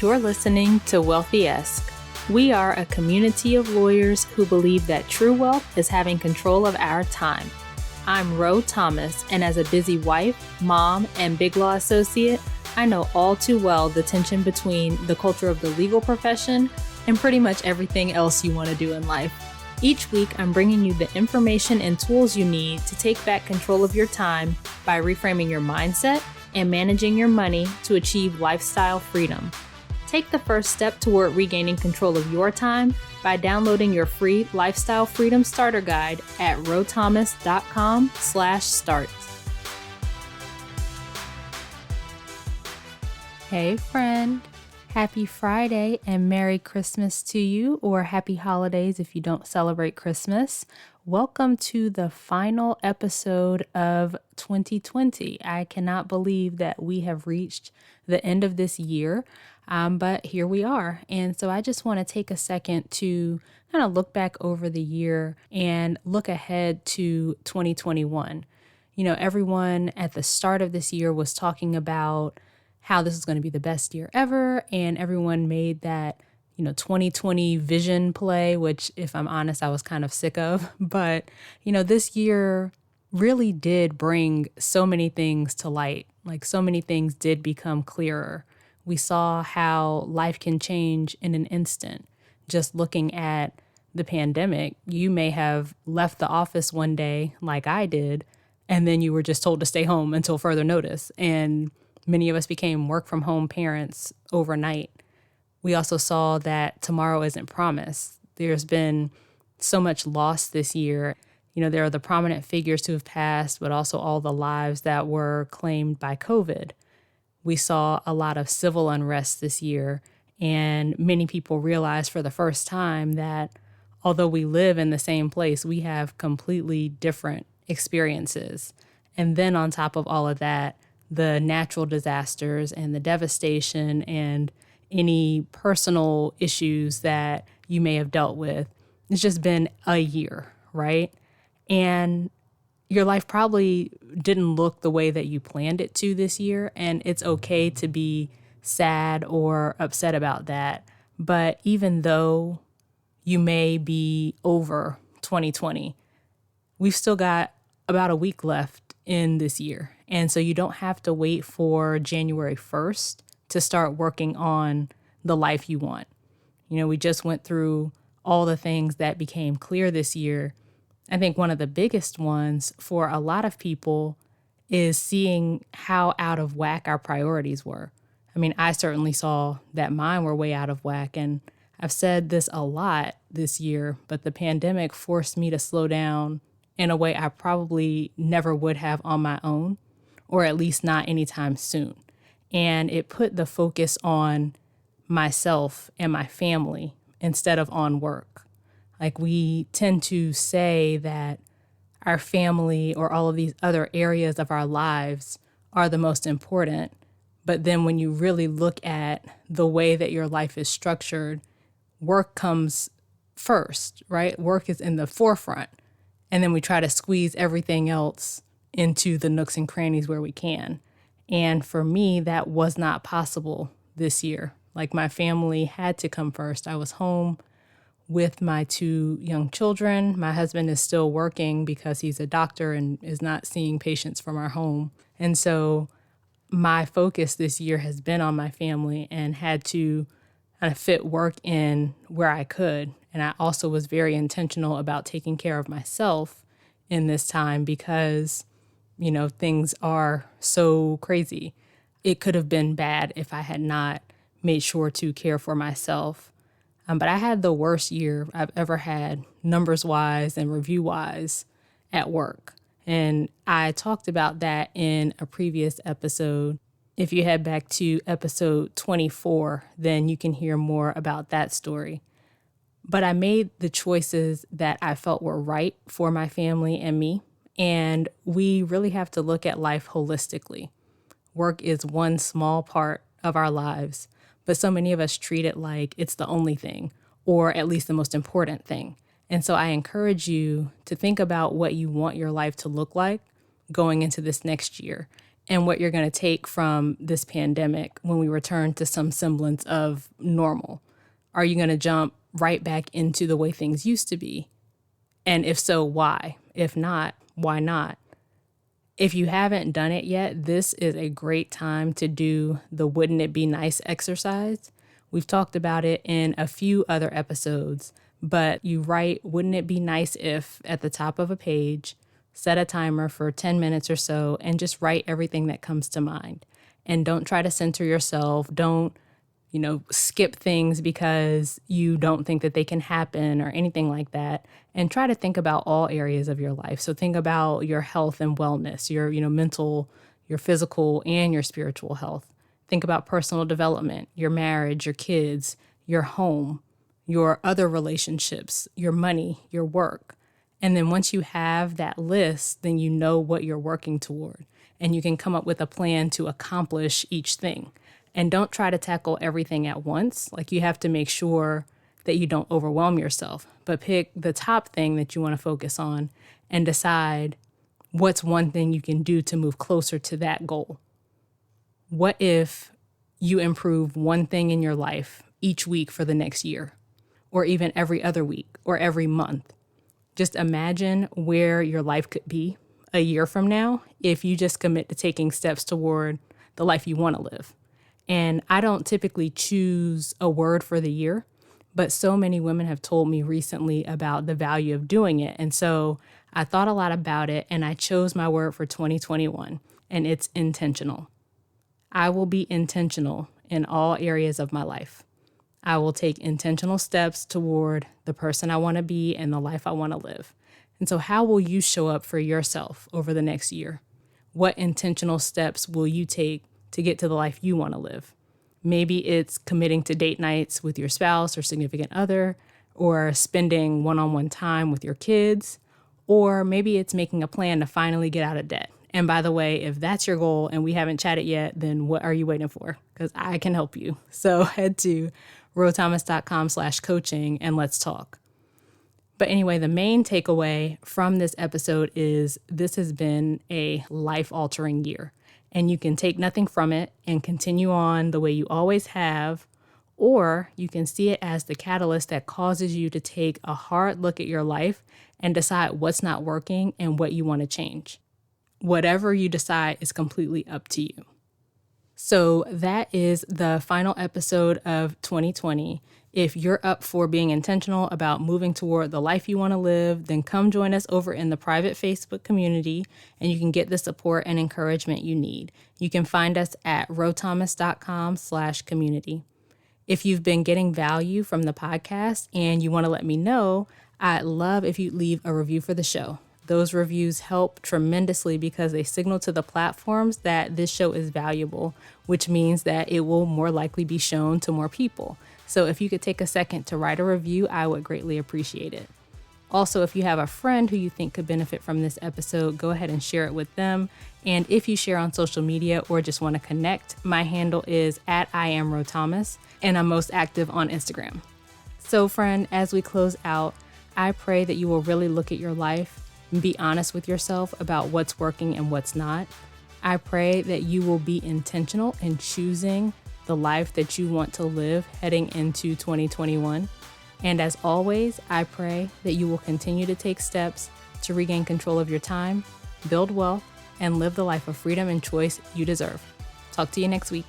You're listening to Wealthy-esque. We are a community of lawyers who believe that true wealth is having control of our time. I'm Ro Thomas, and as a busy wife, mom, and big law associate, I know all too well the tension between the culture of the legal profession and pretty much everything else you want to do in life. Each week, I'm bringing you the information and tools you need to take back control of your time by reframing your mindset and managing your money to achieve lifestyle freedom. Take the first step toward regaining control of your time by downloading your free Lifestyle Freedom Starter Guide at rothomas.com/start. Hey friend, happy Friday and Merry Christmas to you, or happy holidays if you don't celebrate Christmas. Welcome to the final episode of 2020. I cannot believe that we have reached the end of this year. But here we are. And so I just want to take a second to kind of look back over the year and look ahead to 2021. You know, everyone at the start of this year was talking about how this is going to be the best year ever. And everyone made that, 2020 vision play, which if I'm honest, I was kind of sick of. But, this year really did bring so many things to light. Like so many things did become clearer. We saw how life can change in an instant. Just looking at the pandemic, you may have left the office one day like I did, and then you were just told to stay home until further notice. And many of us became work from home parents overnight. We also saw that tomorrow isn't promised. There's been so much loss this year. There are the prominent figures who have passed, but also all the lives that were claimed by COVID. We saw a lot of civil unrest this year, and many people realized for the first time that although we live in the same place, we have completely different experiences. And then on top of all of that, the natural disasters and the devastation and any personal issues that you may have dealt with. It's just been a year, right? And your life probably didn't look the way that you planned it to this year, and it's okay to be sad or upset about that. But even though you may be over 2020, we've still got about a week left in this year. And so you don't have to wait for January 1st to start working on the life you want. We just went through all the things that became clear this year. I think one of the biggest ones for a lot of people is seeing how out of whack our priorities were. I mean, I certainly saw that mine were way out of whack. And I've said this a lot this year, but the pandemic forced me to slow down in a way I probably never would have on my own, or at least not anytime soon. And it put the focus on myself and my family instead of on work. Like we tend to say that our family or all of these other areas of our lives are the most important. But then when you really look at the way that your life is structured, work comes first, right? Work is in the forefront. And then we try to squeeze everything else into the nooks and crannies where we can. And for me, that was not possible this year. Like my family had to come first. I was home with my 2 young children. My husband is still working because he's a doctor and is not seeing patients from our home. And so my focus this year has been on my family and had to kind of fit work in where I could. And I also was very intentional about taking care of myself in this time because, things are so crazy. It could have been bad if I had not made sure to care for myself. But I had the worst year I've ever had, numbers-wise and review-wise, at work. And I talked about that in a previous episode. If you head back to episode 24, then you can hear more about that story. But I made the choices that I felt were right for my family and me. And we really have to look at life holistically. Work is one small part of our lives, but so many of us treat it like it's the only thing, or at least the most important thing. And so I encourage you to think about what you want your life to look like going into this next year and what you're going to take from this pandemic when we return to some semblance of normal. Are you going to jump right back into the way things used to be? And if so, why? If not, why not? If you haven't done it yet, this is a great time to do the wouldn't it be nice exercise. We've talked about it in a few other episodes, but you write wouldn't it be nice if at the top of a page, set a timer for 10 minutes or so, and just write everything that comes to mind. And don't try to censor yourself. Don't skip things because you don't think that they can happen or anything like that. And try to think about all areas of your life. So think about your health and wellness, your mental, your physical, and your spiritual health. Think about personal development, your marriage, your kids, your home, your other relationships, your money, your work. And then once you have that list, then you know what you're working toward. And you can come up with a plan to accomplish each thing. And don't try to tackle everything at once. Like, you have to make sure that you don't overwhelm yourself, but pick the top thing that you want to focus on and decide what's one thing you can do to move closer to that goal. What if you improve one thing in your life each week for the next year, or even every other week or every month? Just imagine where your life could be a year from now if you just commit to taking steps toward the life you want to live. And I don't typically choose a word for the year, but so many women have told me recently about the value of doing it. And so I thought a lot about it, and I chose my word for 2021, and it's intentional. I will be intentional in all areas of my life. I will take intentional steps toward the person I want to be and the life I want to live. And so how will you show up for yourself over the next year? What intentional steps will you take to get to the life you want to live? Maybe it's committing to date nights with your spouse or significant other, or spending one-on-one time with your kids, or maybe it's making a plan to finally get out of debt. And by the way, if that's your goal and we haven't chatted yet, then what are you waiting for? Because I can help you. So head to rothomas.com/coaching and let's talk. But anyway, the main takeaway from this episode is this has been a life-altering year. And you can take nothing from it and continue on the way you always have, or you can see it as the catalyst that causes you to take a hard look at your life and decide what's not working and what you want to change. Whatever you decide is completely up to you. So that is the final episode of 2020. If you're up for being intentional about moving toward the life you want to live, then come join us over in the private Facebook community, and you can get the support and encouragement you need. You can find us at rothomas.com/community. If you've been getting value from the podcast and you want to let me know, I'd love if you'd leave a review for the show. Those reviews help tremendously because they signal to the platforms that this show is valuable, which means that it will more likely be shown to more people. So if you could take a second to write a review, I would greatly appreciate it. Also, if you have a friend who you think could benefit from this episode, go ahead and share it with them. And if you share on social media or just want to connect, my handle is @IamRoThomas, and I'm most active on Instagram. So friend, as we close out, I pray that you will really look at your life and be honest with yourself about what's working and what's not. I pray that you will be intentional in choosing the life that you want to live heading into 2021. And as always, I pray that you will continue to take steps to regain control of your time, build wealth, and live the life of freedom and choice you deserve. Talk to you next week.